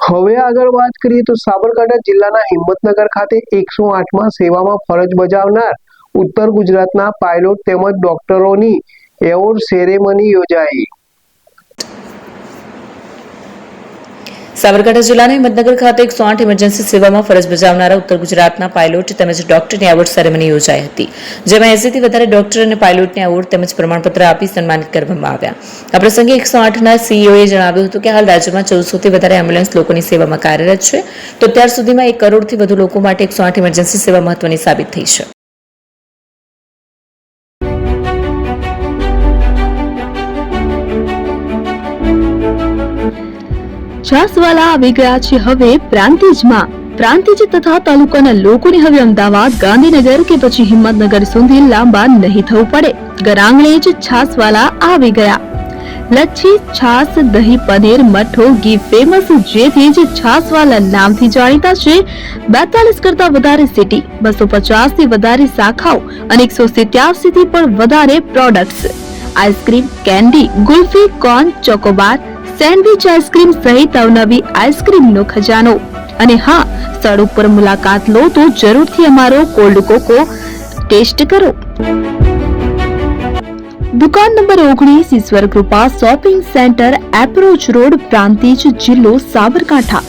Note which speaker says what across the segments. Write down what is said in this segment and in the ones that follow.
Speaker 1: હવે આગળ વાત કરીએ તો સાબરકાંઠા જિલ્લાના હિંમતનગર ખાતે 108માં સેવામાં ફરજ બજાવનાર ઉત્તર ગુજરાતના પાયલોટ તેમજ ડોક્ટરોની એવોર્ડ સેરેમની યોજાઈ।
Speaker 2: સાબરકાંઠા જિલ્લાના હિંમતનગર ખાતે 108 ઇમરજન્સી સેવામાં ફરજ બજાવનારા ઉત્તર ગુજરાતના પાયલોટ તેમજ ડોક્ટરની એવોર્ડ સેરેમની યોજાઈ હતી, જેમાં 80થી વધારે ડોક્ટર અને પાયલોટને એવોર્ડ તેમજ પ્રમાણપત્ર આપી સન્માનિત કરવામાં આવ્યા। આ પ્રસંગે 108ના સીઈઓએ જણાવ્યું હતું કે હાલ રાજ્યમાં 1400થી વધારે એમ્બ્યુલન્સ લોકોની સેવામાં કાર્યરત છે, તો અત્યાર સુધીમાં 1 કરોડથી વધુ લોકો માટે 108 ઇમરજન્સી સેવા મહત્વની સાબિત થઈ છે।
Speaker 3: છાસવાલા આવી ગયા છે હવે પ્રાંતિજમાં। પ્રાંતિજ તથા તાલુકાના લોકોને હવે અમદાવાદ, ગાંધીનગર કે પછી હિંમતનગર સુધી લાંબા નહીં થવું પડે। ઘર આંગણે જ છાસવાલા આવી ગયા। લચ્છી, છાસ, દહીં, પનીર, મઠ્ઠો, ઘી ફેમસ, જેથી જ છાસવાલા નામથી જાણીતા છે। 42 કરતા વધારે સિટી, 250 થી વધારે શાખાઓ અને 187 થી પણ વધારે products. Ice cream, candy, kulfi, corn, Chocobar, sandwich ice cream સહિત અવનવી આઈસ્ક્રીમનો ખજાનો। અને હા, સ્થળ ઉપર મુલાકાત લો તો જરૂરથી અમારો કોલ્ડ કોકો ટેસ્ટ કરો। દુકાન number 19, Ishwar Krupa shopping centre, approach road, Prantij, જિલ્લો Sabarkantha.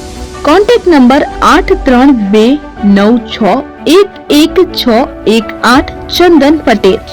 Speaker 3: Contact number 8329611618 Chandan Patel.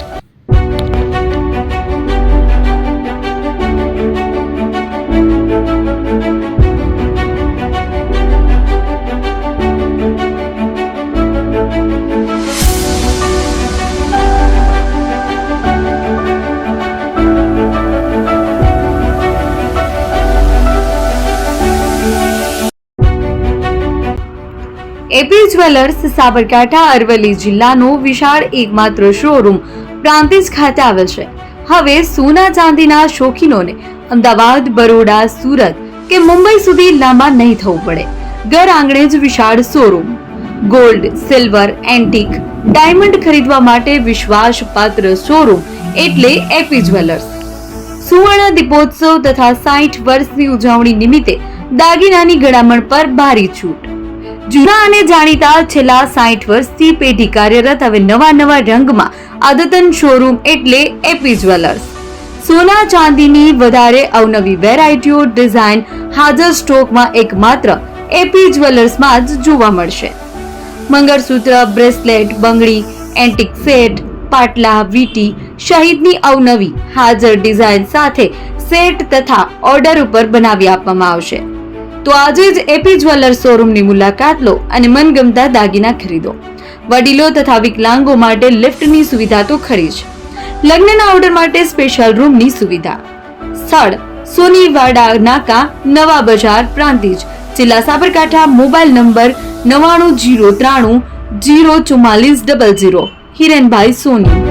Speaker 4: AP jewellers Sabarkantha Aravalli જિલ્લાનો વિશાળ એકમાત્ર શોરૂમ પ્રાંતિજ ખાતે આવેલ છે। હવે સોના ચાંદીના શોખીનોને અમદાવાદ, બરોડા, સુરત કે મુંબઈ સુધી લાંબા નહીં થવું પડે। ઘર આંગણે જ વિશાળ showroom. Gold, silver, antique, diamond ખરીદવા માટે વિશ્વાસપાત્ર શોરૂમ એટલે એપી જ્વેલર્સ। સુવર્ણ દીપોત્સવ તથા 60 વર્ષની ઉજવણી નિમિત્તે દાગીનાની ગળામણ પર ભારી છૂટ। જૂના અને જાણીતા છેલ્લા 60 વર્ષથી પેઢી કાર્યરત હવે નવા રંગમાં અદ્યતન શોરૂમ એટલે એપી જ્વેલર્સ। સોના ચાંદીની વધારે અવનવી વેરાયટીઓ, ડિઝાઇન હાજર સ્ટોકમાં એકમાત્ર એપી જ્વેલર્સમાં જ જોવા મળશે। મંગળસૂત્ર, બ્રેસલેટ, બંગડી, એન્ટિક સેટ, પાટલા, વીટી સહિતની અવનવી હાજર ડિઝાઇન સાથે સેટ તથા ઓર્ડર ઉપર બનાવી આપવામાં આવશે। તો આજે જ એપી જ્વેલર્સ શોરૂમની મુલાકાત લો અને મનગમતા દાગીના ખરીદો। વડીલો તથા વિકલાંગો માટે લિફ્ટની સુવિધા તો ખરી જ, લગ્નના ઓર્ડર માટે સ્પેશિયલ રૂમની સુવિધા। સ્થળ સોનીવાડા નાકા, નવા બજાર, પ્રાંતિજ, જિલ્લા સાબરકાંઠા। Mobile number 9903004400। હિરેનભાઈ સોની।